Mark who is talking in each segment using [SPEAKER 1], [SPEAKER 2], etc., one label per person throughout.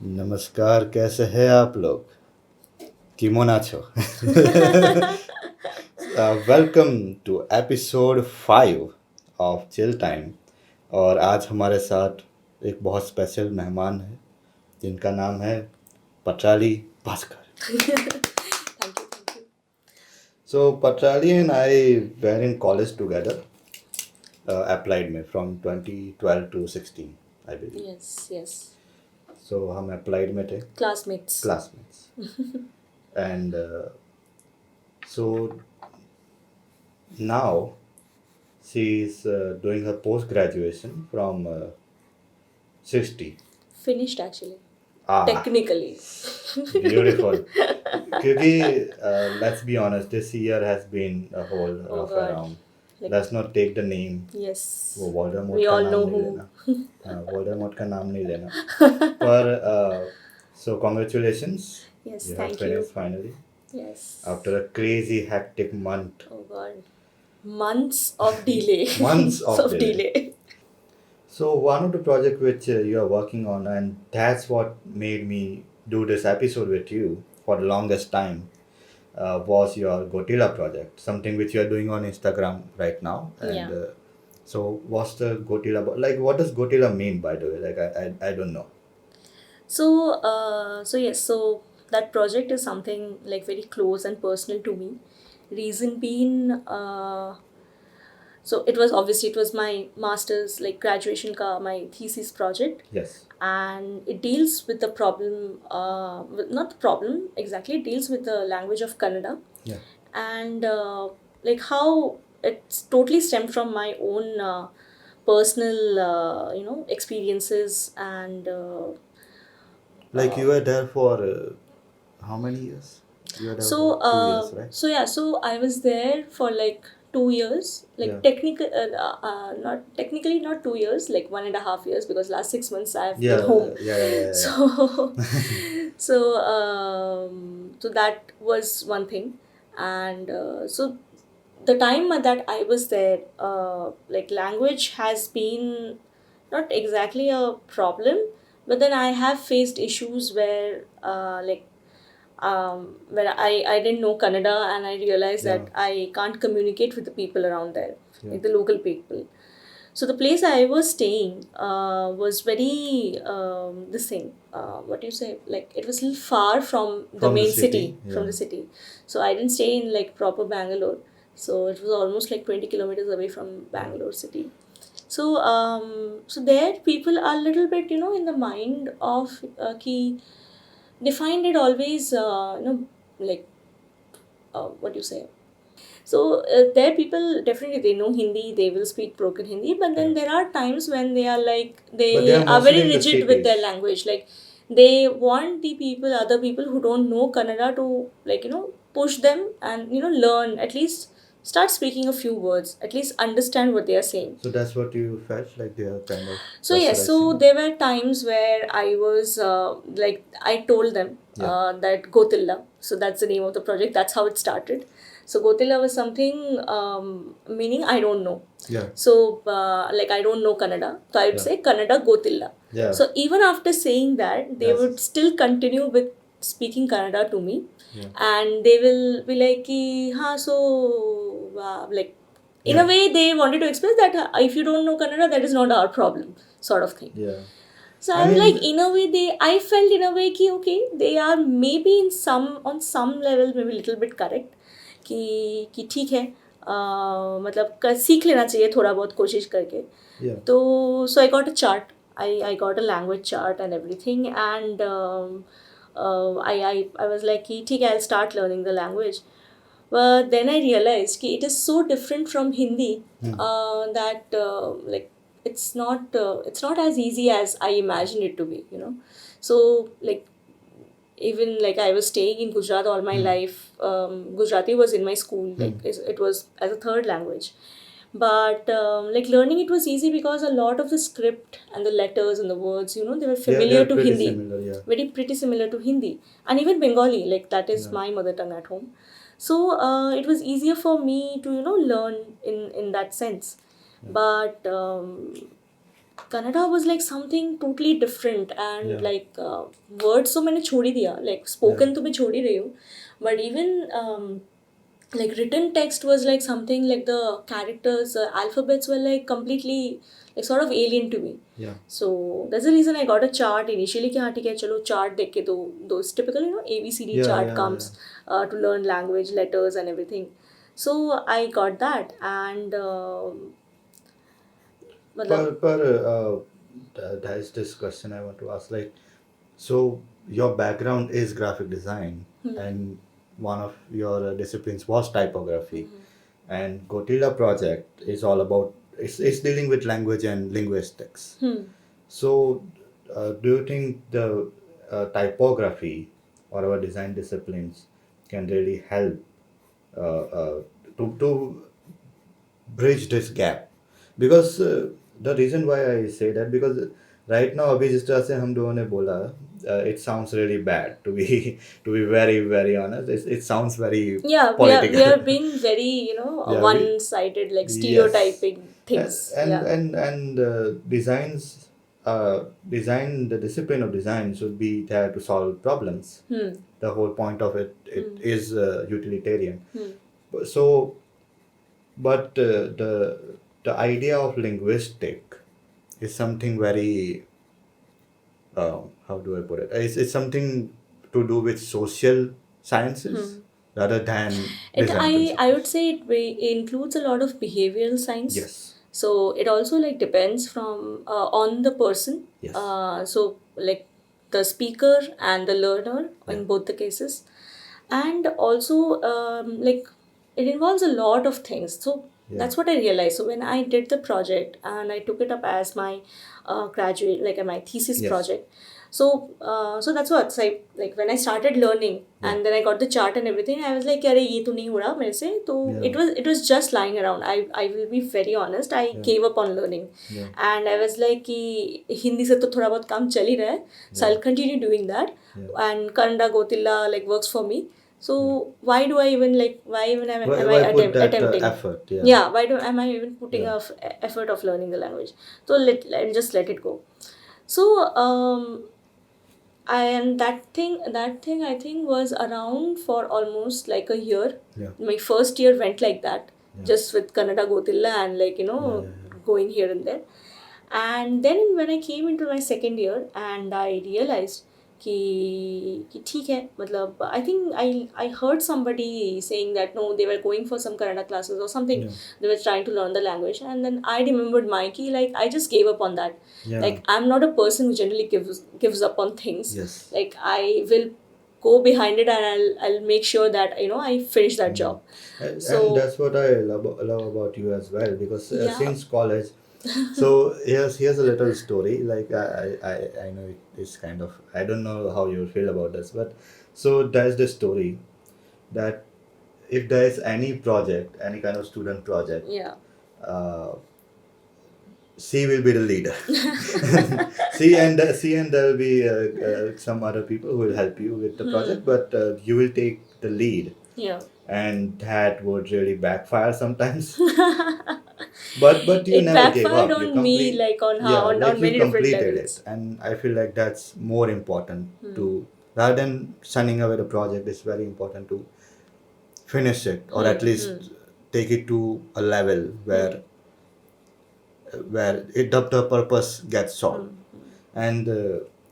[SPEAKER 1] नमस्कार, कैसे हैं आप लोग? केमन आछो? Welcome to episode 5 of chill time. और आज हमारे साथ एक बहुत स्पेशल मेहमान है जिनका नाम है पटराली Bhaskar.
[SPEAKER 2] Thank you.
[SPEAKER 1] So Patrali and I were in college together, applied में from 2012 to 16, I believe.
[SPEAKER 2] Yes.
[SPEAKER 1] So हम applied में थे,
[SPEAKER 2] Classmates.
[SPEAKER 1] and so now she is doing her post graduation from 60.
[SPEAKER 2] Finished actually.
[SPEAKER 1] Ah,
[SPEAKER 2] Technically.
[SPEAKER 1] beautiful. क्योंकि let's be honest, this year has been a whole
[SPEAKER 2] Oh
[SPEAKER 1] rough
[SPEAKER 2] God.
[SPEAKER 1] around.
[SPEAKER 2] Like-
[SPEAKER 1] Let's not take the name.
[SPEAKER 2] Yes.
[SPEAKER 1] वो Voldemort
[SPEAKER 2] We
[SPEAKER 1] का
[SPEAKER 2] all
[SPEAKER 1] नाम
[SPEAKER 2] know
[SPEAKER 1] नहीं
[SPEAKER 2] who.
[SPEAKER 1] लेना। हाँ, Voldemort का नाम नहीं लेना। पर so congratulations.
[SPEAKER 2] Yes,
[SPEAKER 1] You have
[SPEAKER 2] thank you.
[SPEAKER 1] finished finally
[SPEAKER 2] Yes.
[SPEAKER 1] after a crazy hectic month.
[SPEAKER 2] Oh God. Months of delay.
[SPEAKER 1] Months of
[SPEAKER 2] delay.
[SPEAKER 1] So one of the project which you are working on, and that's what made me do this episode with you for the longest time, was your UnGottilla project, something which you are doing on Instagram right now. And
[SPEAKER 2] Yeah.
[SPEAKER 1] so what's the UnGottilla? Like, what does UnGottilla mean, by the way? Like, I don't know.
[SPEAKER 2] So that project is something like very close and personal to me. Reason being, so it was my master's, like graduation ka my thesis project,
[SPEAKER 1] Yes.
[SPEAKER 2] and it deals with the problem, not the problem exactly, it deals with the language of Kannada,
[SPEAKER 1] Yeah.
[SPEAKER 2] and like how it's totally stemmed from my own personal, experiences, and
[SPEAKER 1] Like you were there for how many years? You were there
[SPEAKER 2] so
[SPEAKER 1] for 2 years, right?
[SPEAKER 2] so I was there for like 2 years, like not technically not 2 years, like 1.5 years, because last 6 months I've been home.
[SPEAKER 1] Yeah.
[SPEAKER 2] So so that was one thing, and so the time that I was there, like language has been not exactly a problem, but then I have faced issues where where I didn't know Kannada, and I realized that I can't communicate with the people around there, like the local people. So the place I was staying was very this thing. What do you say? Like it was a little far from the
[SPEAKER 1] From the
[SPEAKER 2] main
[SPEAKER 1] city,
[SPEAKER 2] from
[SPEAKER 1] yeah.
[SPEAKER 2] the city. So I didn't stay in like proper Bangalore. So it was almost like 20 kilometers away from Bangalore city. So so there people are a little bit in the mind of ki they find it always like what do you say. So there people definitely they know Hindi, they will speak broken Hindi, but then there are times when they are like
[SPEAKER 1] But
[SPEAKER 2] they
[SPEAKER 1] they are
[SPEAKER 2] are
[SPEAKER 1] mostly
[SPEAKER 2] very
[SPEAKER 1] in the
[SPEAKER 2] rigid with their
[SPEAKER 1] cities.
[SPEAKER 2] language. Like they want the people, other people who don't know Kannada to push them and learn, at least start speaking a few words, at least understand what they are saying.
[SPEAKER 1] So that's what you felt, like they are kind of
[SPEAKER 2] So yes, so
[SPEAKER 1] pressurizing.
[SPEAKER 2] there were times where I was like I told them that UnGottilla. So that's the name of the project. That's how it started. So UnGottilla was something meaning I don't know.
[SPEAKER 1] Yeah.
[SPEAKER 2] So like I don't know Kannada. So I would say Kannada UnGottilla.
[SPEAKER 1] Yeah.
[SPEAKER 2] So even after saying that, they
[SPEAKER 1] Yes.
[SPEAKER 2] would still continue with speaking Kannada to me,
[SPEAKER 1] Yeah.
[SPEAKER 2] and they will be like, ki, "Ha, so like." In a way, they wanted to express that if you don't know Kannada, that is not our problem, sort of thing.
[SPEAKER 1] Yeah.
[SPEAKER 2] So
[SPEAKER 1] I
[SPEAKER 2] I was
[SPEAKER 1] mean-
[SPEAKER 2] like, in a way, I felt in a way कि okay, they are maybe on some level maybe little bit correct कि ठीक है मतलब सीख लेना चाहिए थोड़ा बहुत कोशिश करके.
[SPEAKER 1] Yeah.
[SPEAKER 2] तो so I got a chart. I got a language chart and everything, and I was like कि ठीक है, I'll start learning the language. But then I realized कि it is so different from Hindi that like it's not as easy as I imagined it to be. So like even like I was staying in Gujarat all my life. Gujarati was in my school. Like it was as a third language. But like learning it was easy because a lot of the script and the letters and the words, they were familiar to
[SPEAKER 1] pretty
[SPEAKER 2] Hindi.
[SPEAKER 1] similar, yeah.
[SPEAKER 2] Very pretty similar to Hindi. And even Bengali, like that is my mother tongue at home. So it was easier for me to, learn in that sense. But Kannada was like something totally different, and
[SPEAKER 1] Yeah.
[SPEAKER 2] like words तो मैंने छोड़ ही दिया, like spoken तो मैं छोड़ ही रही हूँ, but even like written text was like something like the characters, alphabets were like completely like sort of alien to me.
[SPEAKER 1] Yeah.
[SPEAKER 2] So that's the reason I got a chart initially कि हाँ ठीक है चलो chart देख के तो those typical ABCD
[SPEAKER 1] Yeah,
[SPEAKER 2] chart
[SPEAKER 1] yeah,
[SPEAKER 2] comes to learn language, letters and everything. So I got that, and मतलब
[SPEAKER 1] There's this question I want to ask. Like, so your background is graphic design, and one of your disciplines was typography, and Gotilla project is all about it's dealing with language and linguistics. So, do you think the typography or our design disciplines can really help to bridge this gap? Because the reason why I say that, because right now अभी जिस तरह से हम दोनों ने बोला, it sounds really bad to be to be very very honest. It sounds very
[SPEAKER 2] yeah, we
[SPEAKER 1] political.
[SPEAKER 2] are being very
[SPEAKER 1] Yeah,
[SPEAKER 2] one sided, like
[SPEAKER 1] yes,
[SPEAKER 2] stereotyping things.
[SPEAKER 1] and designs, design, the discipline of design should be there to solve problems. The whole point of it is utilitarian. So, but the idea of linguistic is something very how do I put it? It's something to do with social sciences rather than
[SPEAKER 2] It
[SPEAKER 1] design
[SPEAKER 2] I would
[SPEAKER 1] principles.
[SPEAKER 2] say it includes a lot of behavioral science.
[SPEAKER 1] Yes.
[SPEAKER 2] So it also like depends from on the person.
[SPEAKER 1] Yes.
[SPEAKER 2] So like the speaker and the learner in both the cases, and also like it involves a lot of things. So that's what I realized. So when I did the project and I took it up as my graduate, like my thesis
[SPEAKER 1] Yes.
[SPEAKER 2] project. So that's what, so like when I started learning and then I got the chart and everything, I was like अरे ये तो नहीं हो रहा मेरे से, तो it was just lying around. I will be very honest, I gave up on learning. And I was like कि हिंदी से तो थोड़ा बहुत काम चल ही रहा है, so I'll continue doing that. And Kannada Gotilla like works for me. So why do I even like why even am I
[SPEAKER 1] put that
[SPEAKER 2] attempting
[SPEAKER 1] effort?
[SPEAKER 2] yeah, why do am I even putting effort of learning the language? So just let it go. So and that thing I think was around for almost like a year. My first year went like that, just with Kannada Gotilla and like going here and there. And then when I came into my second year and I realized कि ठीक है, मतलब I think I heard somebody saying that no, they were going for some Kannada classes or something. They were trying to learn the language, and then I remembered Mikey, like I just gave up on that. Like I'm not a person who generally gives up on things. Like I will go behind it and I'll make sure that I finish that job.
[SPEAKER 1] And that's what I love about you as well, because since college. So here's a little story. Like I know it's kind of, I don't know how you feel about this, but so there's this story that if there is any project, any kind of student project, uh, C will be the leader. C and there will be some other people who will help you with the project, but you will take the lead. And that would really backfire sometimes. But you
[SPEAKER 2] It
[SPEAKER 1] never gave
[SPEAKER 2] backfired
[SPEAKER 1] up. You
[SPEAKER 2] on me, like on how
[SPEAKER 1] like
[SPEAKER 2] on
[SPEAKER 1] you
[SPEAKER 2] many different
[SPEAKER 1] completed
[SPEAKER 2] levels.
[SPEAKER 1] it, and I feel like that's more important to, rather than sending away the project. It's very important to finish it, or at least take it to a level where the purpose gets solved. And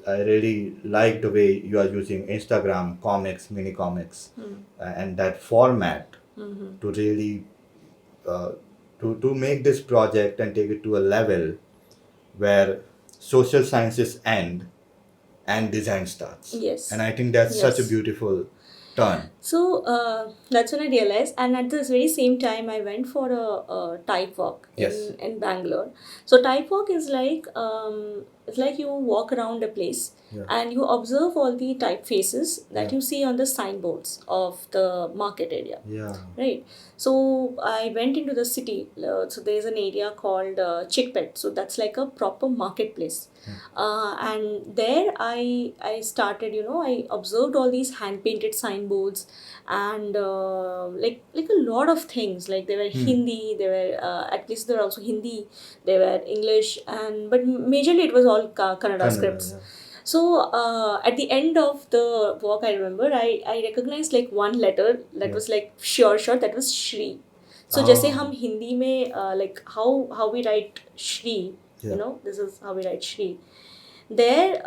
[SPEAKER 1] I really like the way you are using Instagram comics, mini comics, and that format to really uh, to make this project and take it to a level where social sciences end and design starts.
[SPEAKER 2] Yes.
[SPEAKER 1] And I think that's such a
[SPEAKER 2] Yes.
[SPEAKER 1] beautiful turn.
[SPEAKER 2] So that's when I realized, and at this very same time, I went for a type walk
[SPEAKER 1] Yes.
[SPEAKER 2] in Bangalore. So type walk is like it's like you walk around a place
[SPEAKER 1] Yeah.
[SPEAKER 2] and you observe all the typefaces that
[SPEAKER 1] Yeah.
[SPEAKER 2] you see on the signboards of the market area,
[SPEAKER 1] Yeah.
[SPEAKER 2] right? So I went into the city. So there's an area called Chickpet. So that's like a proper marketplace. And there I started, I observed all these hand painted signboards, and like a lot of things. Like they were Hindi, they were at least they were also Hindi, they were English, and but majorly it was all Kannada
[SPEAKER 1] Kannada.
[SPEAKER 2] scripts.
[SPEAKER 1] Yeah.
[SPEAKER 2] So at the end of the walk, I remember I recognized like one letter that
[SPEAKER 1] Yeah.
[SPEAKER 2] was like sure that was Shri. So जैसे
[SPEAKER 1] Oh.
[SPEAKER 2] हम हिंदी में like how we write Shri,
[SPEAKER 1] Yeah.
[SPEAKER 2] this is how we write Shri. There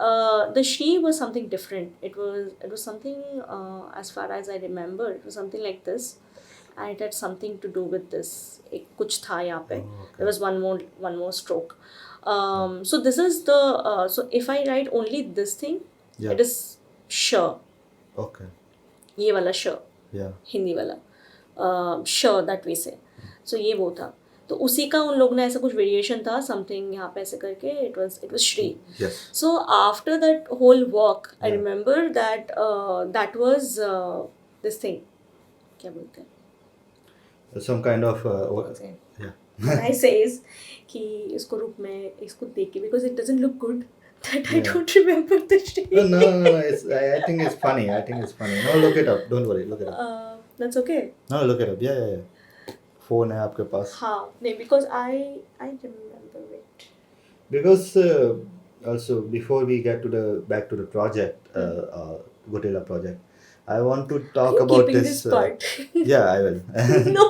[SPEAKER 2] the Shri was something different. It was something as far as I remember, it was something like this, and it had something to do with this. एक कुछ था यहाँ पे.
[SPEAKER 1] Oh, okay.
[SPEAKER 2] There was one more stroke. So this is the so if I write only this thing,
[SPEAKER 1] Yeah.
[SPEAKER 2] it is sh.
[SPEAKER 1] Okay.
[SPEAKER 2] ये वाला sh,
[SPEAKER 1] Yeah.
[SPEAKER 2] Hindi वाला sh that we say. So ये वो था. तो उसी का उन लोग ने ऐसा कुछ वेरिएशन था समथिंग यहाँ पे ऐसे करके it was Shri.
[SPEAKER 1] Yes.
[SPEAKER 2] So after that whole walk, I
[SPEAKER 1] Yeah.
[SPEAKER 2] remember that that was this thing. क्या बोलते हैं?
[SPEAKER 1] Some kind of.
[SPEAKER 2] Okay.
[SPEAKER 1] Yeah.
[SPEAKER 2] What I say is कि इसको रुक मैं इसको देख के because it doesn't look good that I
[SPEAKER 1] Yeah.
[SPEAKER 2] don't remember the Shri.
[SPEAKER 1] No. I think it's funny. No, look it up. Don't worry. Look it up.
[SPEAKER 2] That's okay.
[SPEAKER 1] No, look it up. Yeah. Phone है आपके पास.
[SPEAKER 2] हाँ नहीं because I remember it.
[SPEAKER 1] Because also before we get to the back to the project, UnGottilla project, I want to talk
[SPEAKER 2] Are you
[SPEAKER 1] about
[SPEAKER 2] keeping
[SPEAKER 1] this.
[SPEAKER 2] this part?
[SPEAKER 1] Yeah, I will.
[SPEAKER 2] No.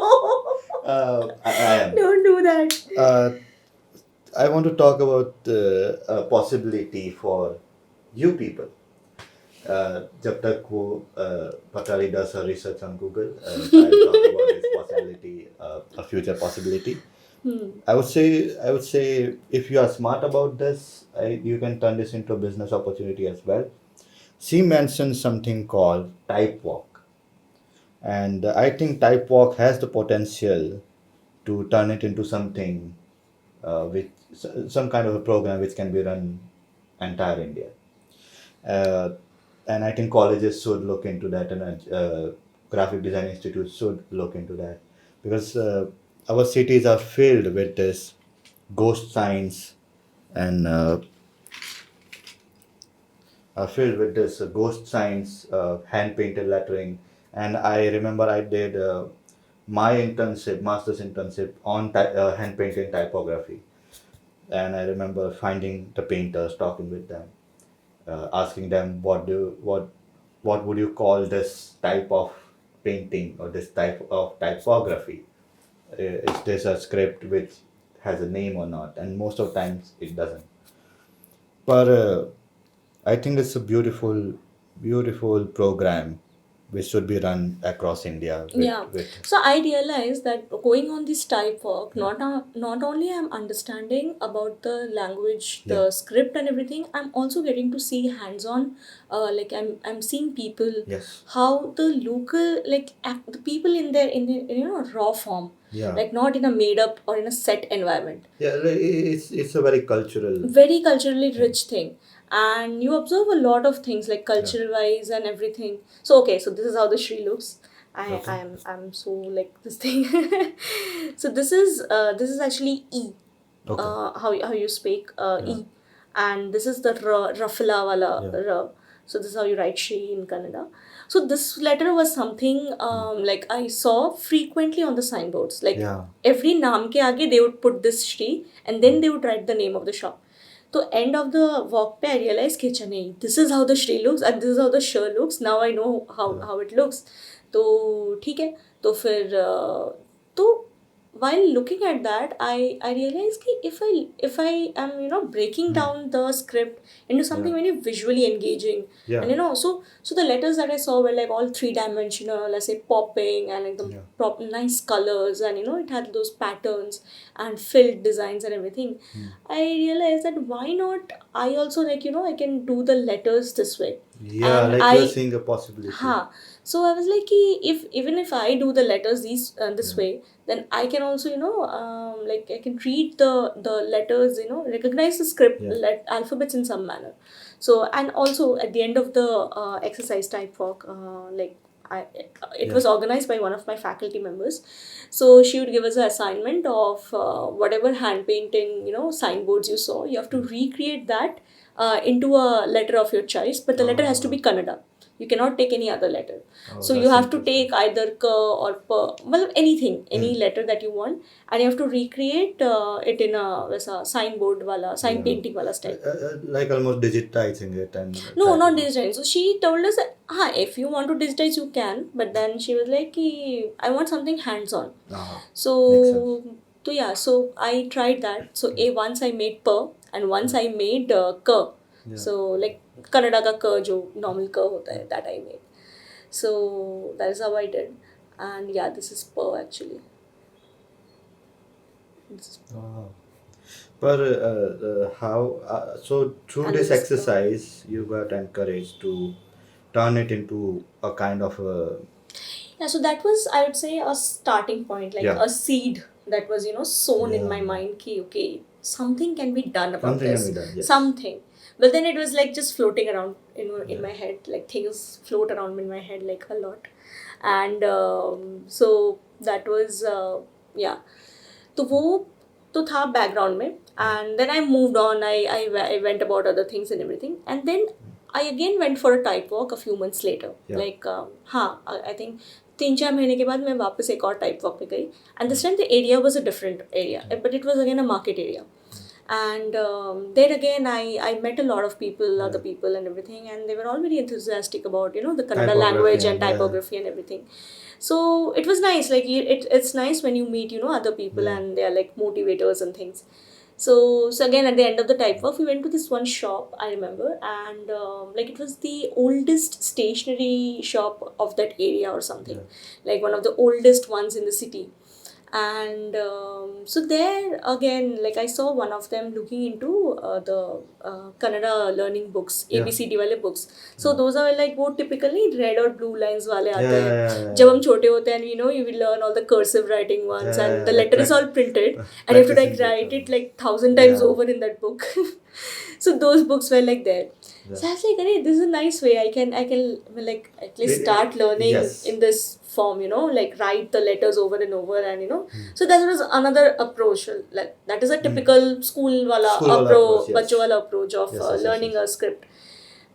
[SPEAKER 1] I am.
[SPEAKER 2] Don't do that.
[SPEAKER 1] I want to talk about a possibility for you people. जब तक वो Patrali does her research on Google, I'll talk about this possibility, a future possibility. I would say if you are smart about this, you can turn this into a business opportunity as well. She mentioned something called type walk, and I think type walk has the potential to turn it into something with some kind of a program which can be run entire India. And I think colleges should look into that, and graphic design institutes should look into that, because our cities are filled with this ghost signs and are filled with this ghost signs, hand painted lettering. And I remember I did my master's internship on hand painted typography, and I remember finding the painters, talking with them, asking them what would you call this type of painting or this type of typography? Is this a script which has a name or not? And most of times it doesn't. But I think it's a beautiful program which should be run across India.
[SPEAKER 2] So I realized that going on this type work, not only I'm understanding about the language, the
[SPEAKER 1] Yeah.
[SPEAKER 2] script and everything, I'm also getting to see hands-on. Like I'm seeing people,
[SPEAKER 1] Yes.
[SPEAKER 2] how the local the people in their raw form,
[SPEAKER 1] Yeah.
[SPEAKER 2] like not in a made up or in a set environment.
[SPEAKER 1] Yeah, it's a very cultural.
[SPEAKER 2] Very culturally rich thing, and you observe a lot of things like cultural wise and everything. So okay, so this is how the Shri looks.
[SPEAKER 1] Okay.
[SPEAKER 2] I'm so like this thing. So this is actually E.
[SPEAKER 1] Okay.
[SPEAKER 2] How you speak
[SPEAKER 1] Yeah.
[SPEAKER 2] E, and this is the Rafala wala
[SPEAKER 1] Yeah.
[SPEAKER 2] R. So this is how you write Shri in Kannada. So this letter was something like I saw frequently on the signboards. Like
[SPEAKER 1] Yeah.
[SPEAKER 2] every naam ke aage they would put this Shri, and then they would write the name of the shop. So end of the walk pe I realized कि अच्छा नहीं, this is how the Shri looks and this is how the Sh looks. Now I know how it looks. तो ठीक है. तो फिर तो while looking at that, I realized कि if I am breaking down the script into something very visually engaging,
[SPEAKER 1] Yeah.
[SPEAKER 2] and so the letters that I saw were like all three-dimensional, let's say popping, and like the nice colors, and it had those patterns and filled designs and everything. I realized that why not I also I can do the letters this way.
[SPEAKER 1] Yeah,
[SPEAKER 2] And
[SPEAKER 1] like you're seeing a possibility.
[SPEAKER 2] so I was like कि if even if I do the letters this
[SPEAKER 1] Yeah.
[SPEAKER 2] way, then I can also like I can read the letters, recognize the script
[SPEAKER 1] Yeah.
[SPEAKER 2] alphabets in some manner. So and also at the end of the exercise type work, like I, it
[SPEAKER 1] Yeah.
[SPEAKER 2] was organized by one of my faculty members. So she would give us an assignment of whatever hand painting, signboards you saw. You have to recreate that into a letter of your choice, but the letter has to be Kannada. You cannot take any other letter.
[SPEAKER 1] Oh,
[SPEAKER 2] So you
[SPEAKER 1] that's
[SPEAKER 2] have to
[SPEAKER 1] interesting.
[SPEAKER 2] take either K or P, well, anything, any letter that you want, and you have to recreate it in a signboard wala, sign
[SPEAKER 1] Yeah.
[SPEAKER 2] painting wala style.
[SPEAKER 1] Like almost digitizing it and
[SPEAKER 2] No,
[SPEAKER 1] type
[SPEAKER 2] not
[SPEAKER 1] it.
[SPEAKER 2] digitizing. So she told us that, if you want to digitize, you can. But then she was like, I want something hands-on.
[SPEAKER 1] Ah, makes sense.
[SPEAKER 2] So yeah, so I tried that. So once I made P and once I made K.
[SPEAKER 1] Yeah.
[SPEAKER 2] So like Kannada ka K jo normal K hota hai, that I made. So that is how I did. And yeah, this is P actually. This is,
[SPEAKER 1] Wow. But how? So through
[SPEAKER 2] and
[SPEAKER 1] this
[SPEAKER 2] this is P.
[SPEAKER 1] exercise, you got encouraged to turn it into a kind of a
[SPEAKER 2] Yeah, so that was, I would say, a starting point, like
[SPEAKER 1] yeah.
[SPEAKER 2] a seed that was, sown in my
[SPEAKER 1] Yeah.
[SPEAKER 2] mind. Ki, okay, something can be done about
[SPEAKER 1] Something can
[SPEAKER 2] this.
[SPEAKER 1] be done. Yes.
[SPEAKER 2] Something. But then it was like just floating around in
[SPEAKER 1] Yeah.
[SPEAKER 2] my head, like things float around in my head like a lot. And so that was, yeah. तो वो तो था background में, and then I moved on. I went about other things and everything, and then I again went for a type walk a few months later.
[SPEAKER 1] Yeah.
[SPEAKER 2] Like I think 3-4 महीने के बाद मैं वापस एक और टाइप वॉक पे गई, and this time the area was a different area, but it was again a market area. And there again I met a lot of people, other people and everything, and they were all very enthusiastic about the Kannada
[SPEAKER 1] Typography
[SPEAKER 2] language and
[SPEAKER 1] and, yeah.
[SPEAKER 2] typography and everything. So it was nice, like it's nice when you meet other people,
[SPEAKER 1] Yeah.
[SPEAKER 2] and they are like motivators and things. So again, at the end of the type work, we went to this one shop, I remember, and like it was the oldest stationery shop of that area or something,
[SPEAKER 1] Yeah.
[SPEAKER 2] like one of the oldest ones in the city. And so there again, like I saw one of them looking into the Kannada learning books,
[SPEAKER 1] Yeah.
[SPEAKER 2] ABCD wale books. So those are like वो typically red or blue lines वाले आते
[SPEAKER 1] Yeah,
[SPEAKER 2] हैं.
[SPEAKER 1] yeah, yeah,
[SPEAKER 2] जब हम छोटे होते हैं, you will learn all the cursive writing ones,
[SPEAKER 1] Yeah,
[SPEAKER 2] and the
[SPEAKER 1] like
[SPEAKER 2] letter is all printed, and you have to like
[SPEAKER 1] practicing
[SPEAKER 2] write
[SPEAKER 1] it,
[SPEAKER 2] it like 1,000 times
[SPEAKER 1] Yeah.
[SPEAKER 2] over in that book. So those books were like there.
[SPEAKER 1] Yeah.
[SPEAKER 2] So I was like, "Arey, this is a nice way. I can like at least start learning
[SPEAKER 1] yes.
[SPEAKER 2] in this form, like write the letters over and over, and So that was another approach. Like that is a typical school wala
[SPEAKER 1] School wala approach, yes.
[SPEAKER 2] बच्चों वाला approach of
[SPEAKER 1] Yes.
[SPEAKER 2] learning a script.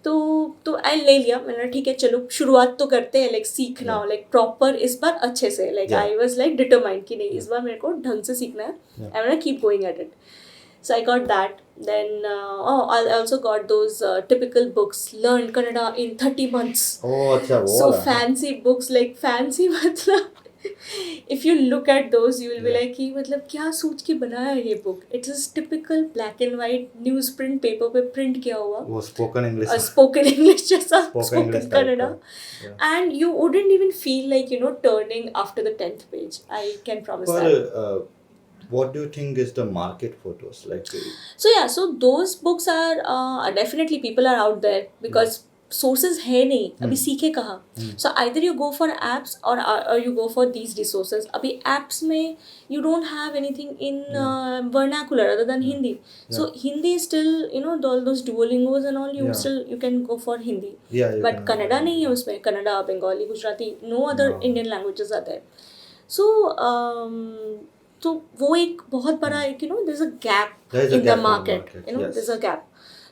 [SPEAKER 2] तो आई ले लिया, मैंने ठीक है चलो शुरुआत तो करते हैं, लाइक सीखना हो, लाइक प्रॉपर इस बार अच्छे से, like I was like determined कि नहीं इस बार मेरे को ढंग से सीखना है, I want to keep going at it. So I got that. Then I also got those typical books. Learn Kannada in 30 months.
[SPEAKER 1] Oh, अच्छा वो
[SPEAKER 2] So
[SPEAKER 1] वाला.
[SPEAKER 2] fancy books, like fancy मतलब if you look at those, you will be like कि मतलब क्या सोच के बनाया है ये book. It is typical black and white newsprint paper पे print किया हुआ.
[SPEAKER 1] वो spoken English.
[SPEAKER 2] Spoken English जैसा
[SPEAKER 1] Spoken English type
[SPEAKER 2] Kannada.
[SPEAKER 1] का.
[SPEAKER 2] And you wouldn't even feel like turning after the 10th page. I can promise that.
[SPEAKER 1] What do you think is the market for those? Like,
[SPEAKER 2] So those books are definitely, people are out there because sources है नहीं, अभी सीखे कहाँ. So either you go for apps or you go for these resources. अभी apps में you don't have anything in vernacular other than Hindi. So Hindi is still, all those Duolingos and all, you can go for Hindi.
[SPEAKER 1] Yeah,
[SPEAKER 2] But Kannada नहीं है उसमें. Kannada, Bengali, Gujarati, no other Indian languages are there. So तो वो एक बहुत बड़ा एक there's a gap in the market. There's a gap.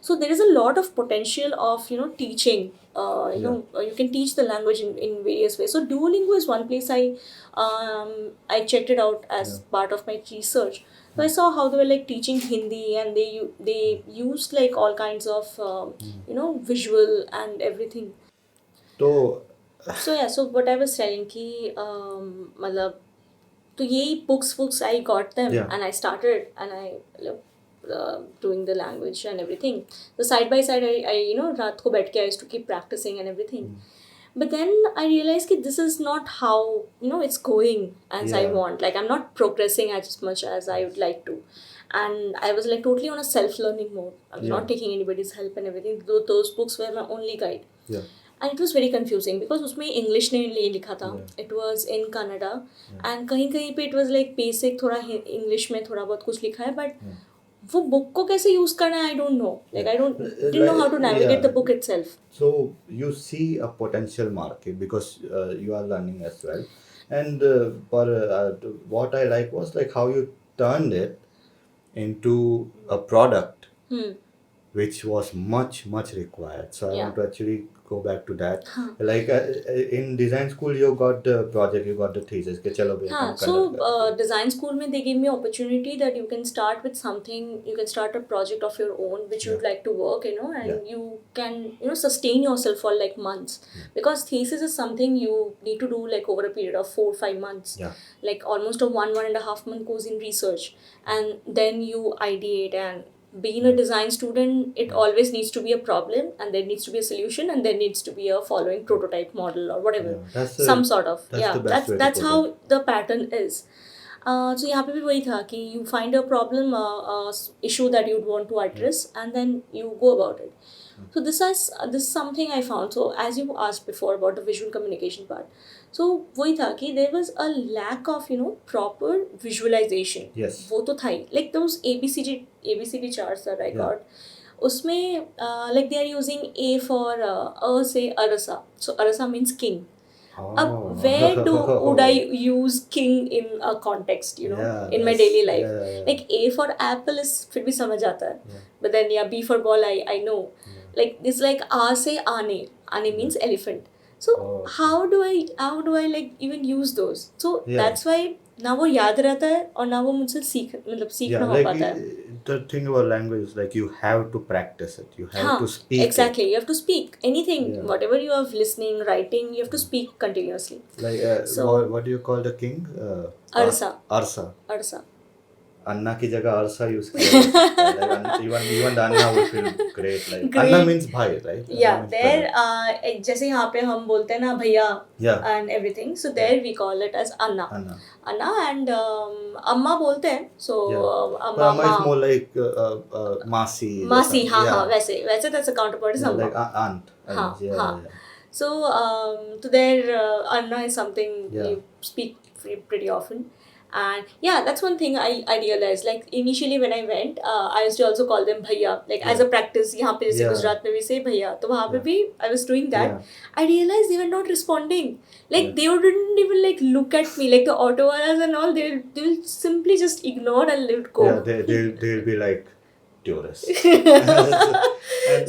[SPEAKER 2] So there is a lot of potential of teaching. You can teach the language in various ways. So Duolingo is one place I checked it out as part of my research. So I saw how they were like teaching Hindi, and they used like all kinds of visual and everything. So yeah, so what I was saying कि मतलब तो यही books I got them, and I started, and I doing the language and everything. So side by side I रात को बैठ के I used to keep practicing and everything. But then I realized that this is not how it's going as I want. Like I'm not progressing as much as I would like to, and I was like totally on a self-learning mode. I'm not taking anybody's help and everything. Those books were my only guide.
[SPEAKER 1] Yeah.
[SPEAKER 2] And it was very confusing because उसमें English ने नहीं लिखा था,
[SPEAKER 1] Yeah.
[SPEAKER 2] It was in Canada,
[SPEAKER 1] Yeah.
[SPEAKER 2] And कहीं कहीं पे it was like basic थोड़ा English में थोड़ा बहुत कुछ लिखा है, बट
[SPEAKER 1] Yeah.
[SPEAKER 2] वो बुक को कैसे यूज करना है I don't know, like I don't didn't know how to
[SPEAKER 1] Like,
[SPEAKER 2] navigate the
[SPEAKER 1] yeah.
[SPEAKER 2] Book itself.
[SPEAKER 1] So you see a potential market because you are learning as well, and what I like was like how you turned it into a product which was much required. So I
[SPEAKER 2] Yeah.
[SPEAKER 1] want to actually go back to that.
[SPEAKER 2] हाँ.
[SPEAKER 1] Like in design school, you got the project, you got the thesis. कि चलो भैया
[SPEAKER 2] हाँ,
[SPEAKER 1] काम
[SPEAKER 2] so
[SPEAKER 1] conduct करते हैं.
[SPEAKER 2] design school में they gave me opportunity that you can start with something, you can start a project of your own which you'd
[SPEAKER 1] Yeah.
[SPEAKER 2] like to work, you know, and
[SPEAKER 1] Yeah.
[SPEAKER 2] you can, you know, sustain yourself for like months, because thesis is something you need to do like over a period of 4-5 months,
[SPEAKER 1] Yeah.
[SPEAKER 2] like almost a 1.5 month goes in research, and then you ideate. And being a design student, it always needs to be a problem, and there needs to be a solution, and there needs to be a following prototype model or whatever.
[SPEAKER 1] Yeah, that's
[SPEAKER 2] Some sort of,
[SPEAKER 1] that's
[SPEAKER 2] yeah,
[SPEAKER 1] the best way to
[SPEAKER 2] that's
[SPEAKER 1] put
[SPEAKER 2] how
[SPEAKER 1] it.
[SPEAKER 2] the pattern is. So यहाँ पे भी वही था कि you find a problem, issue that you'd want to address, and then you go about it. So this is something I found. So as you asked before about the visual communication part, so वही था कि there was a lack of, you know, proper visualization.
[SPEAKER 1] Yes.
[SPEAKER 2] वो तो था ही, like those ABCD charts that I
[SPEAKER 1] Yeah.
[SPEAKER 2] got, उसमें like they are using A for A से Arasa. So Arasa means king. अब where would I use king in a context, you know,
[SPEAKER 1] Yeah,
[SPEAKER 2] in my
[SPEAKER 1] that's-
[SPEAKER 2] daily life?
[SPEAKER 1] yeah.
[SPEAKER 2] Like A for apple is फिर भी समझ आता है,
[SPEAKER 1] Yeah.
[SPEAKER 2] but then yeah, B for ball I know. Like it's like A से आने means elephant. So
[SPEAKER 1] Oh.
[SPEAKER 2] how do I like even use those? So
[SPEAKER 1] Yeah.
[SPEAKER 2] that's why ना वो याद रहता है और ना वो मुझसे सीखना
[SPEAKER 1] Yeah,
[SPEAKER 2] हो
[SPEAKER 1] like
[SPEAKER 2] पाता है.
[SPEAKER 1] the thing about language is like you have to practice it. You have
[SPEAKER 2] हाँ,
[SPEAKER 1] to speak
[SPEAKER 2] exactly. You have to speak anything,
[SPEAKER 1] Yeah.
[SPEAKER 2] whatever you have listening, writing, you have to speak continuously.
[SPEAKER 1] it. Like
[SPEAKER 2] So-
[SPEAKER 1] what do you call the king?
[SPEAKER 2] Arsa.
[SPEAKER 1] Arsa.
[SPEAKER 2] Arsa.
[SPEAKER 1] Anna की जगह Arsa use किया जा सकता है. Like even the Anna would feel great. Like
[SPEAKER 2] Great.
[SPEAKER 1] Anna means भाई, right? Anna
[SPEAKER 2] Yeah,
[SPEAKER 1] means
[SPEAKER 2] there
[SPEAKER 1] brother.
[SPEAKER 2] जैसे यहाँ पे हम बोलते हैं ना भैया
[SPEAKER 1] Yeah.
[SPEAKER 2] and everything, so there we call it as Anna.
[SPEAKER 1] Anna.
[SPEAKER 2] And अम्मा बोलते हैं, so
[SPEAKER 1] Yeah. But
[SPEAKER 2] अम्मा
[SPEAKER 1] Amma is more like Masi.
[SPEAKER 2] मासी, हाँ
[SPEAKER 1] Yeah.
[SPEAKER 2] हाँ, वैसे that's a counterpart is
[SPEAKER 1] Yeah,
[SPEAKER 2] अम्मा.
[SPEAKER 1] like aunt.
[SPEAKER 2] हाँ,
[SPEAKER 1] Yeah,
[SPEAKER 2] हाँ.
[SPEAKER 1] yeah.
[SPEAKER 2] So there Anna is something
[SPEAKER 1] Yeah.
[SPEAKER 2] you speak pretty often. And yeah, that's one thing I realized. Like initially when I went, I used to also call them bhaiya, like as a practice. यहाँ पे जैसे
[SPEAKER 1] Yeah.
[SPEAKER 2] Gujarat में भी say भैया, तो वहाँ पे भी I was doing that.
[SPEAKER 1] Yeah.
[SPEAKER 2] I realized they were not responding. Like
[SPEAKER 1] Yeah.
[SPEAKER 2] they wouldn't even like look at me. Like the auto walas and all, they will simply just ignore and let it go.
[SPEAKER 1] Yeah, they'll be like tourists.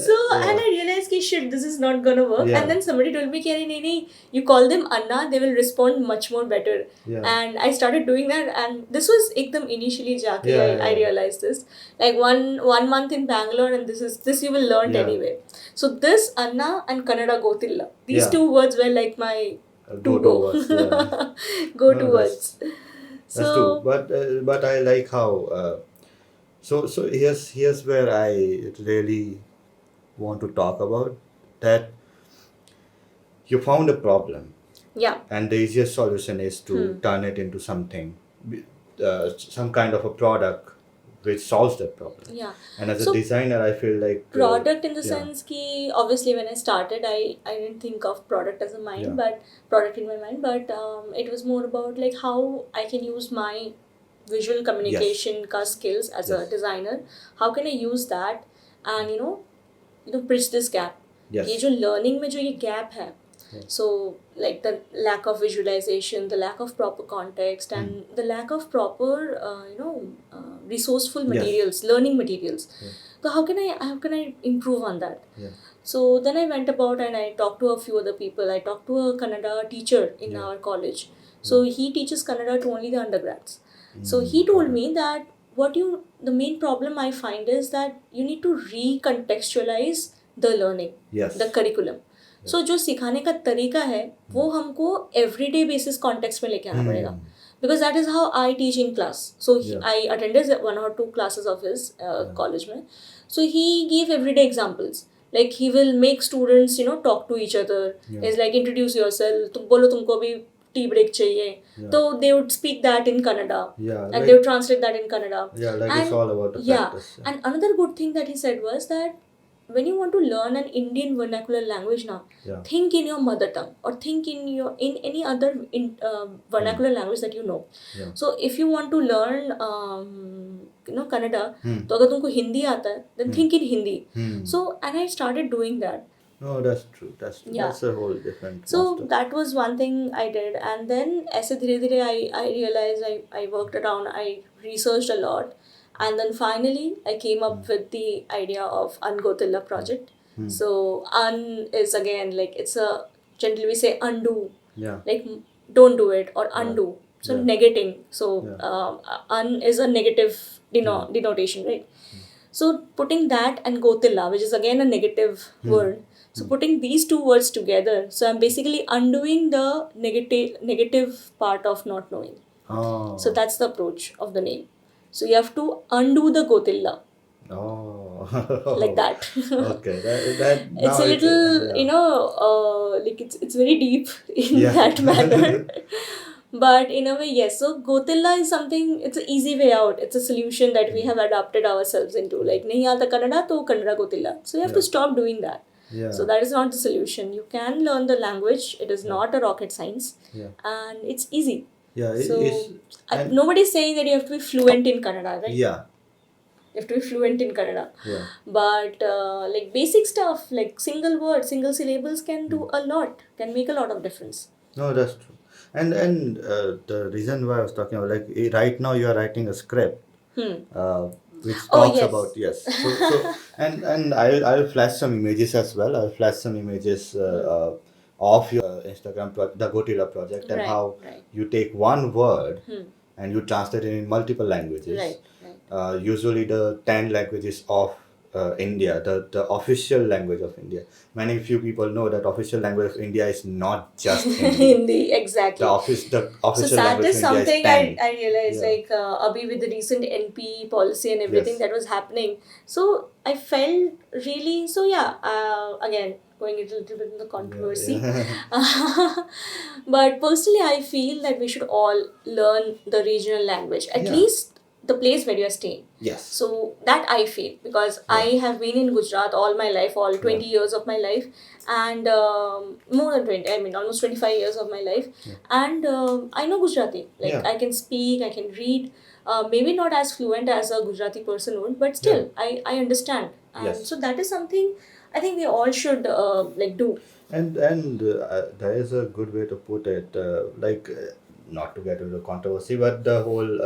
[SPEAKER 2] So and I realized कि shit, this is not gonna work.
[SPEAKER 1] Yeah.
[SPEAKER 2] And then somebody told me कि अरे नहीं, you call them Anna, they will respond much more better.
[SPEAKER 1] Yeah.
[SPEAKER 2] And I started doing that, and this was एकदम initially जाके
[SPEAKER 1] Yeah,
[SPEAKER 2] I realized this. Like one month in Bangalore, and this you will learn
[SPEAKER 1] Yeah.
[SPEAKER 2] anyway. So this Anna and Kannada Gotilla, these
[SPEAKER 1] Yeah.
[SPEAKER 2] two words were like my
[SPEAKER 1] Go-to words. Yeah.
[SPEAKER 2] go-to
[SPEAKER 1] No,
[SPEAKER 2] words.
[SPEAKER 1] That's true. But I like how. So here's where I really want to talk about that. You found a problem,
[SPEAKER 2] Yeah.
[SPEAKER 1] and the easiest solution is to turn it into something, some kind of a product which solves that problem.
[SPEAKER 2] Yeah.
[SPEAKER 1] And as a
[SPEAKER 2] So-
[SPEAKER 1] designer, I feel like
[SPEAKER 2] Product in the
[SPEAKER 1] yeah.
[SPEAKER 2] sense ki obviously when I started I didn't think of product as a mind,
[SPEAKER 1] Yeah.
[SPEAKER 2] but product in my mind, but it was more about like how I can use my visual communication ka skills as a
[SPEAKER 1] Yes.
[SPEAKER 2] designer. How can I use that and you know bridge this gap.
[SPEAKER 1] Yes.
[SPEAKER 2] ये जो learning में जो ये gap है, so like the lack of visualization, the lack of proper context, and the lack of proper resourceful
[SPEAKER 1] Yes.
[SPEAKER 2] materials, learning materials. So how can I improve on that?
[SPEAKER 1] Yeah.
[SPEAKER 2] So then I went about and I talked to a few other people. I talked to a Kannada teacher in our college. So he teaches Kannada to only the undergrads. So he told me that the main problem I find is that you need to recontextualize the learning,
[SPEAKER 1] Yes.
[SPEAKER 2] the curriculum. So जो सिखाने का तरीका है वो हमको everyday basis context में लेके आना पड़ेगा. Because that is how I teach in class. So I attended 1 or 2 classes of his college में. So he gave everyday examples. Like he will make students talk to each other. He's like introduce yourself. तुम बोलो तुमको भी tea break चाहिए. So they would speak that in Kannada.
[SPEAKER 1] Yeah,
[SPEAKER 2] And
[SPEAKER 1] like-
[SPEAKER 2] they would translate that in Kannada.
[SPEAKER 1] Yeah, like it's all about the
[SPEAKER 2] yeah.
[SPEAKER 1] practice.
[SPEAKER 2] And another good thing that he said was that when you want to learn an Indian vernacular language now,
[SPEAKER 1] Yeah.
[SPEAKER 2] think in your mother tongue or think in any other vernacular language that you know.
[SPEAKER 1] Yeah.
[SPEAKER 2] So if you want to learn Kannada, तो अगर तुमको हिंदी आता है, then think in Hindi. So and I started doing that.
[SPEAKER 1] No, that's true.
[SPEAKER 2] Yeah.
[SPEAKER 1] That's a whole different
[SPEAKER 2] So
[SPEAKER 1] monster.
[SPEAKER 2] that was one thing I did, and then ऐसे धीरे धीरे I realized I worked around, I researched a lot, and then finally I came up with the idea of UnGottilla project. So un is again like it's a generally we say undo,
[SPEAKER 1] Yeah.
[SPEAKER 2] like don't do it or undo. So
[SPEAKER 1] Yeah.
[SPEAKER 2] negating. So
[SPEAKER 1] Yeah.
[SPEAKER 2] un is a negative denotation, right? So putting that and Gotilla, which is again a negative word. So putting these two words together, so I'm basically undoing the negative part of not knowing.
[SPEAKER 1] Oh.
[SPEAKER 2] So that's the approach of the name. So you have to undo the Gotilla.
[SPEAKER 1] Oh.
[SPEAKER 2] Like that.
[SPEAKER 1] Okay. That
[SPEAKER 2] It's
[SPEAKER 1] now
[SPEAKER 2] a little,
[SPEAKER 1] yeah.
[SPEAKER 2] like it's very deep in
[SPEAKER 1] Yeah.
[SPEAKER 2] that manner. But in a way, yes. So Gotilla is something. It's an easy way out. It's a solution that we have adapted ourselves into. Like nahi aata Kannada, to Kannada Gotilla. So you have to stop doing that.
[SPEAKER 1] Yeah.
[SPEAKER 2] So that is not the solution. You can learn the language. It is not a rocket science,
[SPEAKER 1] Yeah.
[SPEAKER 2] and it's easy.
[SPEAKER 1] Yeah.
[SPEAKER 2] So
[SPEAKER 1] and
[SPEAKER 2] nobody is saying that you have to be fluent in Kannada, right?
[SPEAKER 1] yeah.
[SPEAKER 2] You have to be fluent in Kannada.
[SPEAKER 1] Yeah.
[SPEAKER 2] But like basic stuff, like single words, single syllables can do a lot, can make a lot of difference.
[SPEAKER 1] No, that's true. And the reason why I was talking about, like right now you are writing a script, which talks
[SPEAKER 2] yes.
[SPEAKER 1] about So and I'll flash some images as well. I'll flash some images of your Instagram the Gotilla project, and
[SPEAKER 2] Right,
[SPEAKER 1] how
[SPEAKER 2] right.
[SPEAKER 1] you take one word and you translate it in multiple languages.
[SPEAKER 2] Right, right.
[SPEAKER 1] Usually the 10 languages of India, the official language of India. Many few people know that official language of India is not just Hindi.
[SPEAKER 2] Hindi, exactly.
[SPEAKER 1] The official
[SPEAKER 2] So that
[SPEAKER 1] language
[SPEAKER 2] is
[SPEAKER 1] of India
[SPEAKER 2] something
[SPEAKER 1] is 10.
[SPEAKER 2] I realized,
[SPEAKER 1] Yeah.
[SPEAKER 2] like abhi with the recent NP policy and everything
[SPEAKER 1] Yes.
[SPEAKER 2] that was happening. So I felt really, so yeah, again, going a little bit in the controversy.
[SPEAKER 1] Yeah.
[SPEAKER 2] But personally, I feel that we should all learn the regional language, at
[SPEAKER 1] Yeah.
[SPEAKER 2] least the place where you're staying.
[SPEAKER 1] Yes.
[SPEAKER 2] So that I feel, because I have been in Gujarat all my life, all 20 years of my life, and more than 20, I mean almost 25 years of my life, and I know Gujarati. Like
[SPEAKER 1] Yeah.
[SPEAKER 2] I can speak, I can read, maybe not as fluent as a Gujarati person would, but still I understand. And
[SPEAKER 1] Yes.
[SPEAKER 2] so that is something I think we all should like do.
[SPEAKER 1] And there is a good way to put it, not to get into controversy, but the whole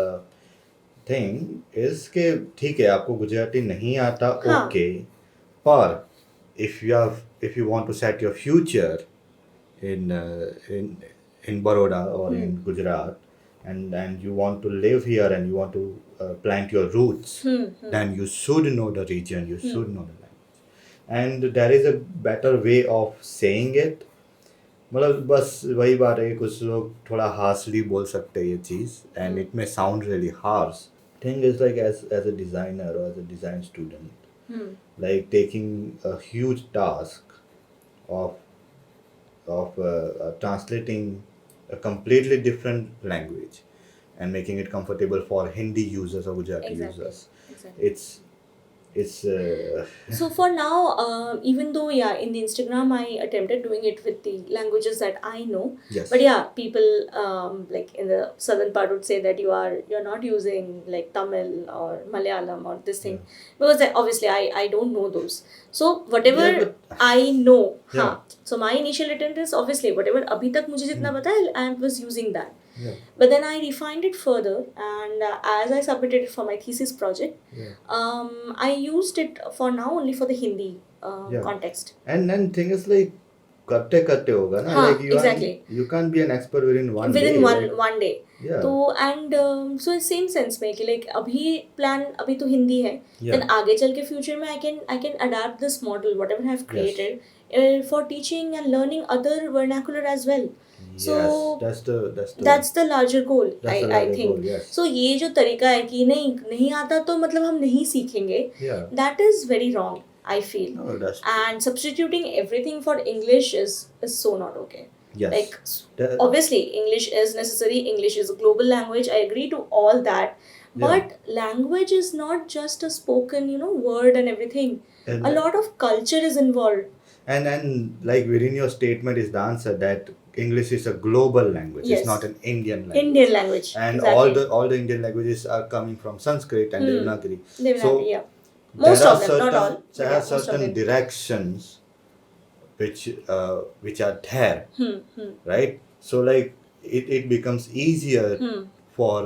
[SPEAKER 1] thing is कि ठीक है आपको गुजराती नहीं आता,
[SPEAKER 2] हाँ.
[SPEAKER 1] okay, पर if you want to set your future in Baroda or in Gujarat, and you want to live here and you want to plant your roots, then you should know the region, you should know the language, and there is a better way of saying it. मतलब बस वही बात है कि कुछ लोग थोड़ा harshly बोल सकते हैं ये चीज़, and it may sound really harsh. Thing is, like as a designer or as a design student, like taking a huge task of translating a completely different language and making it comfortable for Hindi users or Gujarati users.
[SPEAKER 2] Exactly.
[SPEAKER 1] It's
[SPEAKER 2] So for now, even though in the Instagram I attempted doing it with the languages that I know,
[SPEAKER 1] Yes.
[SPEAKER 2] but people like in the southern part would say that you're not using like Tamil or Malayalam or this thing, because obviously I don't know those. So whatever
[SPEAKER 1] Yeah, but-
[SPEAKER 2] I know,
[SPEAKER 1] Yeah.
[SPEAKER 2] So my initial attempt is obviously whatever अभी तक मुझे जितना पता है, I was using that.
[SPEAKER 1] Yeah.
[SPEAKER 2] But then I refined it further, and as I submitted it for my thesis project, I used it for now only for the Hindi context.
[SPEAKER 1] And thing is like करते होगा ना,
[SPEAKER 2] हाँ,
[SPEAKER 1] like
[SPEAKER 2] exactly.
[SPEAKER 1] You can't be an expert within one day.
[SPEAKER 2] Within
[SPEAKER 1] like,
[SPEAKER 2] one day.
[SPEAKER 1] Yeah.
[SPEAKER 2] तो and so same sense में कि like अभी plan अभी तो हिंदी है,
[SPEAKER 1] Yeah.
[SPEAKER 2] then आगे चल के future में I can adapt this model whatever I have created for teaching and learning other vernacular as well. So
[SPEAKER 1] yes,
[SPEAKER 2] that's the larger goal.
[SPEAKER 1] That's the
[SPEAKER 2] I
[SPEAKER 1] larger
[SPEAKER 2] think.
[SPEAKER 1] goal, yes.
[SPEAKER 2] So ये जो तरीका है कि नहीं आता तो मतलब हम नहीं सीखेंगे,
[SPEAKER 1] Yeah.
[SPEAKER 2] that is very wrong, I feel.
[SPEAKER 1] No, that's
[SPEAKER 2] And substituting everything for English is so not okay.
[SPEAKER 1] yes.
[SPEAKER 2] Like obviously English is necessary, English is a global language, I agree to all that,
[SPEAKER 1] Yeah.
[SPEAKER 2] But language is not just a spoken, word and everything.
[SPEAKER 1] And
[SPEAKER 2] A lot of culture is involved.
[SPEAKER 1] and like within your statement is the answer that English is a global language. It's not
[SPEAKER 2] Yes.
[SPEAKER 1] an Indian
[SPEAKER 2] Indian
[SPEAKER 1] language.
[SPEAKER 2] language.
[SPEAKER 1] And
[SPEAKER 2] Exactly.
[SPEAKER 1] all the Indian languages are coming from Sanskrit and Devanagari.
[SPEAKER 2] Devanagari,
[SPEAKER 1] So
[SPEAKER 2] yeah.
[SPEAKER 1] there
[SPEAKER 2] Most
[SPEAKER 1] are
[SPEAKER 2] of them, not
[SPEAKER 1] certain
[SPEAKER 2] all, but yeah, most of them.
[SPEAKER 1] directions which are there,
[SPEAKER 2] Hmm. Hmm.
[SPEAKER 1] right? So like it becomes easier
[SPEAKER 2] Hmm.
[SPEAKER 1] for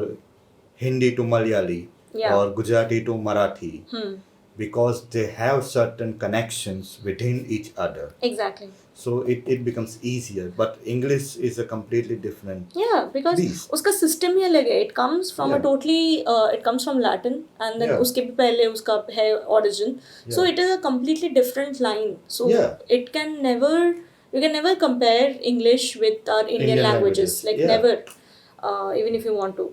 [SPEAKER 1] Hindi to Malayali
[SPEAKER 2] Yeah.
[SPEAKER 1] or Gujarati to Marathi
[SPEAKER 2] Hmm.
[SPEAKER 1] because they have certain connections within each other.
[SPEAKER 2] Exactly.
[SPEAKER 1] So it becomes easier. But English is a completely different
[SPEAKER 2] Yeah, because
[SPEAKER 1] beast.
[SPEAKER 2] उसका system ही अलग है. It comes from a
[SPEAKER 1] Yeah.
[SPEAKER 2] totally, it comes from Latin, and then
[SPEAKER 1] Yeah.
[SPEAKER 2] उसके भी पहले उसका है origin. So
[SPEAKER 1] Yeah.
[SPEAKER 2] it is a completely different line. So
[SPEAKER 1] Yeah.
[SPEAKER 2] it can never, you can never compare English with our Indian languages. Like
[SPEAKER 1] Yeah.
[SPEAKER 2] never, even if you want to.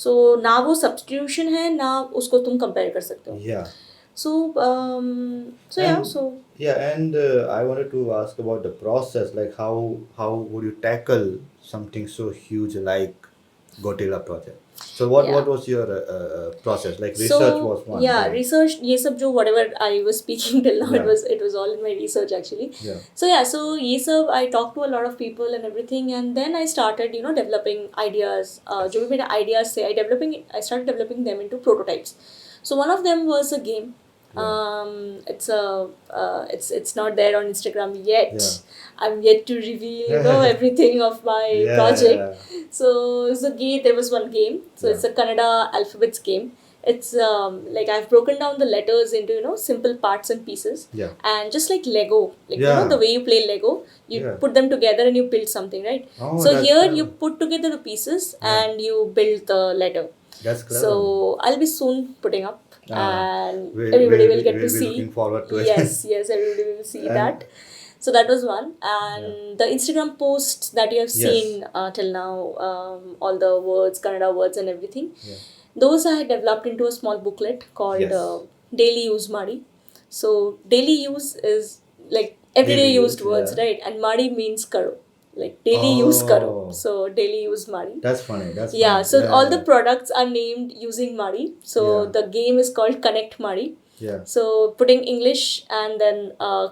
[SPEAKER 2] So ना वो substitution है, ना उसको तुम compare कर सकते हो.
[SPEAKER 1] Yeah.
[SPEAKER 2] So so yeah,
[SPEAKER 1] And
[SPEAKER 2] so
[SPEAKER 1] yeah, and I wanted to ask about the process. Like how would you tackle something so huge like Gotilla project? So
[SPEAKER 2] yeah.
[SPEAKER 1] what was your process? Like
[SPEAKER 2] So
[SPEAKER 1] research was one.
[SPEAKER 2] yeah,
[SPEAKER 1] Then,
[SPEAKER 2] research, ये सब जो whatever I was speaking till now,
[SPEAKER 1] Yeah.
[SPEAKER 2] it was all in my research actually.
[SPEAKER 1] Yeah.
[SPEAKER 2] So yeah, so ये सब I talked to a lot of people and everything, and then I started developing ideas. जो भी मेरे ideas थे, I started developing them into prototypes. So one of them was a game.
[SPEAKER 1] Yeah.
[SPEAKER 2] It's not there on Instagram yet.
[SPEAKER 1] Yeah.
[SPEAKER 2] I'm yet to reveal everything of my
[SPEAKER 1] Yeah.
[SPEAKER 2] project. So it's a game. There was one game. So
[SPEAKER 1] Yeah.
[SPEAKER 2] it's a Kannada alphabets game. It's like I've broken down the letters into simple parts and pieces.
[SPEAKER 1] Yeah.
[SPEAKER 2] And just like Lego, like
[SPEAKER 1] Yeah.
[SPEAKER 2] the way you play Lego, you
[SPEAKER 1] Yeah.
[SPEAKER 2] put them together and you build something, right?
[SPEAKER 1] Oh,
[SPEAKER 2] So
[SPEAKER 1] that's
[SPEAKER 2] here
[SPEAKER 1] clever.
[SPEAKER 2] you put together the pieces
[SPEAKER 1] Yeah.
[SPEAKER 2] and you build the letter.
[SPEAKER 1] That's clever.
[SPEAKER 2] So I'll be soon putting up, and everybody will get to
[SPEAKER 1] we'll be
[SPEAKER 2] see.
[SPEAKER 1] looking forward to it.
[SPEAKER 2] Yes, yes, everybody will see
[SPEAKER 1] And-
[SPEAKER 2] that. So that was one, and the Instagram posts that you have
[SPEAKER 1] Yes.
[SPEAKER 2] seen till now, all the words, Kannada words and everything.
[SPEAKER 1] Yeah.
[SPEAKER 2] Those I had developed into a small booklet called
[SPEAKER 1] Yes.
[SPEAKER 2] Daily Use Madi. So daily use is like everyday
[SPEAKER 1] Daily
[SPEAKER 2] used
[SPEAKER 1] use,
[SPEAKER 2] words,
[SPEAKER 1] yeah.
[SPEAKER 2] right? And Madi means karo, like daily use karo.
[SPEAKER 1] Oh.
[SPEAKER 2] So daily use Madi.
[SPEAKER 1] That's funny. That's
[SPEAKER 2] Yeah,
[SPEAKER 1] funny.
[SPEAKER 2] so all the products are named using Madi. So
[SPEAKER 1] Yeah.
[SPEAKER 2] the game is called Connect Madi.
[SPEAKER 1] Yeah.
[SPEAKER 2] So putting English and then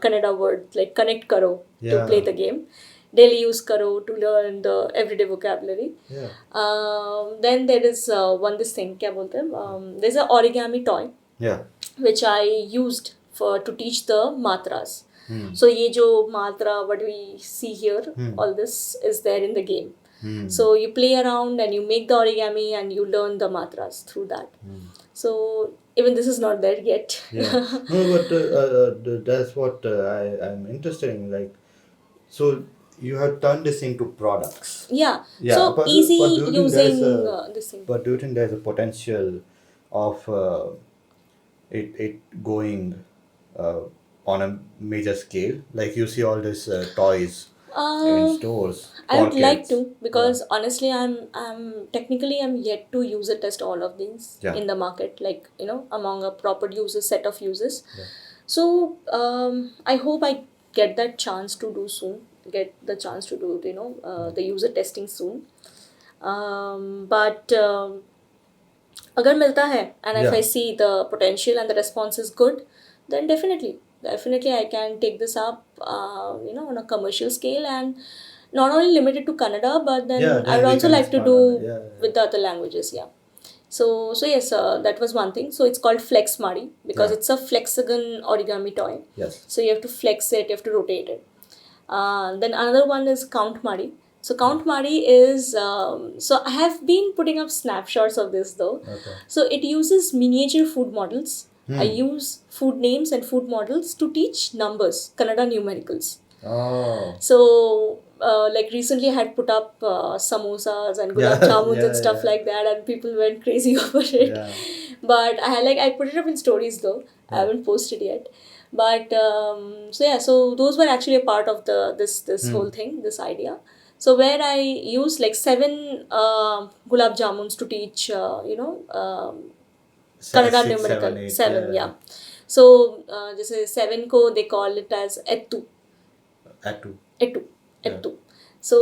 [SPEAKER 2] Kannada word like connect karo to
[SPEAKER 1] Yeah.
[SPEAKER 2] play the game. Daily use karo to learn the everyday vocabulary.
[SPEAKER 1] Yeah.
[SPEAKER 2] Then there is this thing, क्या बोलते हैं? There's a origami toy
[SPEAKER 1] Yeah.
[SPEAKER 2] which I used to teach the matras.
[SPEAKER 1] Hmm.
[SPEAKER 2] So ये जो matra, what we see here,
[SPEAKER 1] Hmm.
[SPEAKER 2] all this is there in the game.
[SPEAKER 1] Hmm.
[SPEAKER 2] So you play around and you make the origami and you learn the matras through that.
[SPEAKER 1] Hmm.
[SPEAKER 2] So even this is not there yet.
[SPEAKER 1] Yeah. No, but that's what I'm interested in. Like, so you have turned this into products.
[SPEAKER 2] Yeah.
[SPEAKER 1] Yeah,
[SPEAKER 2] So
[SPEAKER 1] but-
[SPEAKER 2] easy
[SPEAKER 1] but do you think
[SPEAKER 2] using
[SPEAKER 1] there's
[SPEAKER 2] this thing.
[SPEAKER 1] But do you think there's a potential of it going on a major scale? Like you see all these toys in stores.
[SPEAKER 2] I would
[SPEAKER 1] for
[SPEAKER 2] like
[SPEAKER 1] kids.
[SPEAKER 2] to, because honestly I'm technically I'm yet to user test all of these
[SPEAKER 1] Yeah.
[SPEAKER 2] in the market, like among a proper user set of users.
[SPEAKER 1] Yeah.
[SPEAKER 2] So I hope I get that chance to do soon, get the chance to do the user testing soon. But अगर मिलता है and if
[SPEAKER 1] Yeah.
[SPEAKER 2] I see the potential and the response is good, then definitely I can take this up on a commercial scale, and not only limited to Kannada, but then
[SPEAKER 1] Yeah,
[SPEAKER 2] I
[SPEAKER 1] then
[SPEAKER 2] would
[SPEAKER 1] we
[SPEAKER 2] also
[SPEAKER 1] can
[SPEAKER 2] like to
[SPEAKER 1] expand
[SPEAKER 2] do
[SPEAKER 1] on it. Yeah, yeah.
[SPEAKER 2] with the other languages. Yeah. So yes, that was one thing. So it's called Flex Madi because
[SPEAKER 1] Yeah.
[SPEAKER 2] it's a flexagon origami toy.
[SPEAKER 1] Yes.
[SPEAKER 2] So you have to flex it, you have to rotate it. Then another one is Count Madi. So Count Madi is so I have been putting up snapshots of this though.
[SPEAKER 1] Okay.
[SPEAKER 2] So it uses miniature food models.
[SPEAKER 1] Hmm.
[SPEAKER 2] I use food names and food models to teach numbers, Kannada numericals.
[SPEAKER 1] Oh.
[SPEAKER 2] So like recently I had put up samosas and gulab jamuns
[SPEAKER 1] Yeah,
[SPEAKER 2] and stuff
[SPEAKER 1] yeah.
[SPEAKER 2] like that, and people went crazy over it.
[SPEAKER 1] Yeah.
[SPEAKER 2] But I put it up in stories though. I haven't posted yet. But so yeah, so those were actually a part of this whole thing, this idea. So where I used like 7 gulab jamuns to teach Kannada
[SPEAKER 1] Six,
[SPEAKER 2] numerical
[SPEAKER 1] 7, 8,
[SPEAKER 2] 7, yeah. So जैसे 7 को they call it as ettu.
[SPEAKER 1] Atu.
[SPEAKER 2] Ettu. Ettu. So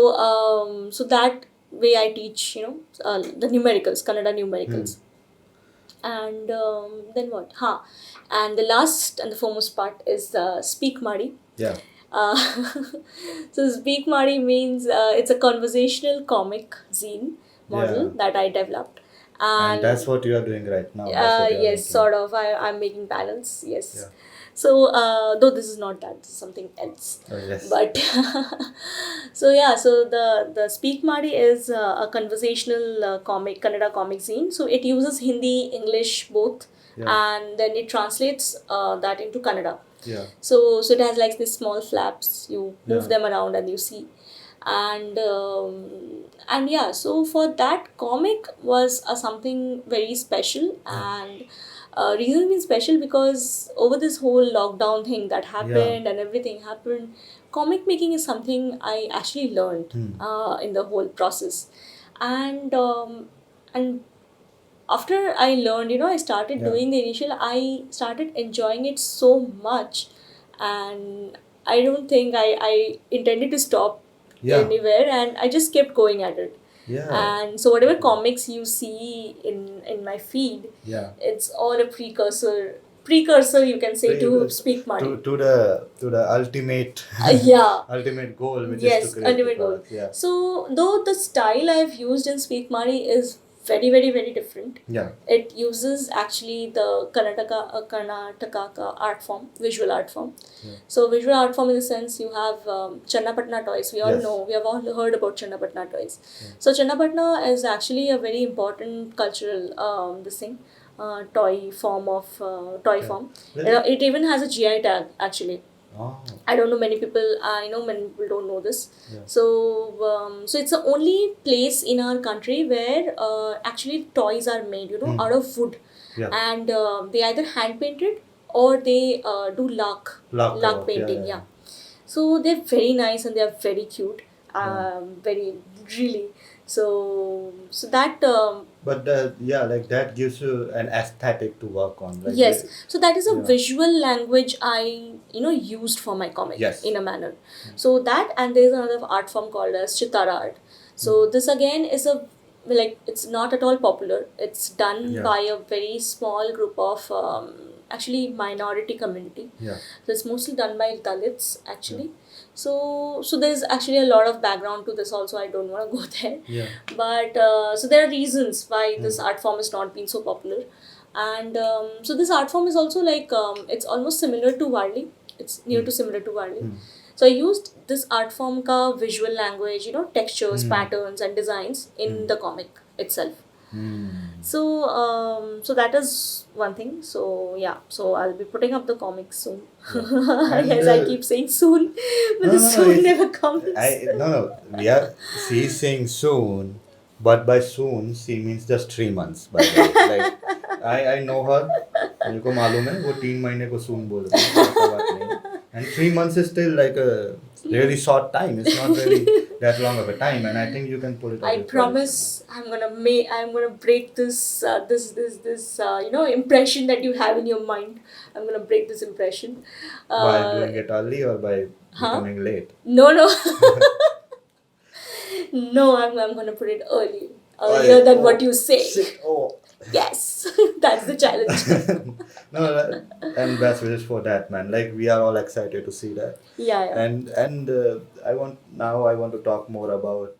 [SPEAKER 2] so that way I teach the numericals, Kannada numericals. And then what? And the last and the foremost part is Speak Madi.
[SPEAKER 1] Yeah.
[SPEAKER 2] Uh, so Speak Madi means it's a conversational comic zine model
[SPEAKER 1] Yeah.
[SPEAKER 2] that I developed.
[SPEAKER 1] And
[SPEAKER 2] And
[SPEAKER 1] that's what you are doing right now. That's what you are
[SPEAKER 2] yes,
[SPEAKER 1] making.
[SPEAKER 2] sort of. I'm making balance.
[SPEAKER 1] Yeah.
[SPEAKER 2] Yes. So though this is not that, this is something else.
[SPEAKER 1] Oh, yes.
[SPEAKER 2] But so yeah, so the Speak Madi is a conversational comic, Kannada comic zine. So it uses Hindi, English both,
[SPEAKER 1] Yeah.
[SPEAKER 2] and then it translates that into Kannada.
[SPEAKER 1] Yeah.
[SPEAKER 2] So it has like these small flaps. You move
[SPEAKER 1] Yeah.
[SPEAKER 2] them around and you see, and yeah. So for that, comic was something very special. And reason being special because over this whole lockdown thing that happened and everything happened, comic making is something I actually learned in the whole process. And um, and after I learned, I started
[SPEAKER 1] Yeah.
[SPEAKER 2] doing the initial, I started enjoying it so much. And I don't think I intended to stop
[SPEAKER 1] Yeah.
[SPEAKER 2] anywhere, and I just kept going at it.
[SPEAKER 1] Yeah.
[SPEAKER 2] And so whatever comics you see in my feed,
[SPEAKER 1] Yeah.
[SPEAKER 2] it's all a precursor you can say to Speak
[SPEAKER 1] to,
[SPEAKER 2] Money.
[SPEAKER 1] to the ultimate
[SPEAKER 2] Yeah.
[SPEAKER 1] ultimate goal, which is
[SPEAKER 2] Yes,
[SPEAKER 1] to create the
[SPEAKER 2] ultimate goal.
[SPEAKER 1] product. Yeah.
[SPEAKER 2] So though the style I've used in Speak Mari is very, very, very different.
[SPEAKER 1] Yeah.
[SPEAKER 2] It uses actually the Karnataka art form, visual art form.
[SPEAKER 1] Yeah.
[SPEAKER 2] So visual art form in the sense you have Channapatna toys. We all
[SPEAKER 1] Yes.
[SPEAKER 2] know, we have all heard about Channapatna toys.
[SPEAKER 1] Yeah.
[SPEAKER 2] So Channapatna is actually a very important cultural toy form of toy
[SPEAKER 1] Yeah.
[SPEAKER 2] form.
[SPEAKER 1] Really?
[SPEAKER 2] It even has a GI tag actually.
[SPEAKER 1] Oh.
[SPEAKER 2] I don't know many people. I know many people don't know this.
[SPEAKER 1] Yeah.
[SPEAKER 2] So it's the only place in our country where actually toys are made. Out of wood,
[SPEAKER 1] Yeah.
[SPEAKER 2] and they either hand painted or they do
[SPEAKER 1] Lock
[SPEAKER 2] luck
[SPEAKER 1] work.
[SPEAKER 2] painting.
[SPEAKER 1] Yeah.
[SPEAKER 2] Yeah. So they're very nice and they're very cute.
[SPEAKER 1] Yeah.
[SPEAKER 2] Very really. So that
[SPEAKER 1] But like that gives you an aesthetic to work on. Like
[SPEAKER 2] yes. So that is a
[SPEAKER 1] yeah.
[SPEAKER 2] visual language I used for my comic
[SPEAKER 1] Yes.
[SPEAKER 2] in a manner. So that, and there's another art form called as Chitara art. So this again is it's not at all popular. It's done
[SPEAKER 1] Yeah.
[SPEAKER 2] by a very small group of actually minority community.
[SPEAKER 1] Yeah.
[SPEAKER 2] So it's mostly done by Dalits actually. So there's actually a lot of background to this also. I don't want to go there.
[SPEAKER 1] Yeah.
[SPEAKER 2] But so there are reasons why this art form has not been so popular. And so this art form is also it's almost similar to Varli. It's near to similar to Varli. So I used this art form ka visual language, textures, patterns and designs in the comic itself. So that is one thing. So yeah, so I'll be putting up the comics soon.
[SPEAKER 1] And,
[SPEAKER 2] Yes, I keep saying soon, but
[SPEAKER 1] no,
[SPEAKER 2] the
[SPEAKER 1] no, no,
[SPEAKER 2] soon
[SPEAKER 1] it's-
[SPEAKER 2] never comes.
[SPEAKER 1] No. She's saying soon, but by soon she means just 3 months. By the way, like I know her. मेरे को मालूम है वो 3 महीने को soon बोल रही है, ऐसा बात नहीं. And 3 months is still like a really short time. It's not really that long of a time, and I think you can pull it off.
[SPEAKER 2] I
[SPEAKER 1] with
[SPEAKER 2] promise I'm gonna break this impression that you have in your mind. I'm gonna break this impression.
[SPEAKER 1] by doing it early or by becoming late.
[SPEAKER 2] No, no. No, I'm gonna put it earlier than what you say.
[SPEAKER 1] Shit. Oh.
[SPEAKER 2] Yes, that's the challenge.
[SPEAKER 1] No, and best wishes for that, man. Like we are all excited to see that.
[SPEAKER 2] Yeah, yeah.
[SPEAKER 1] And I want to talk more about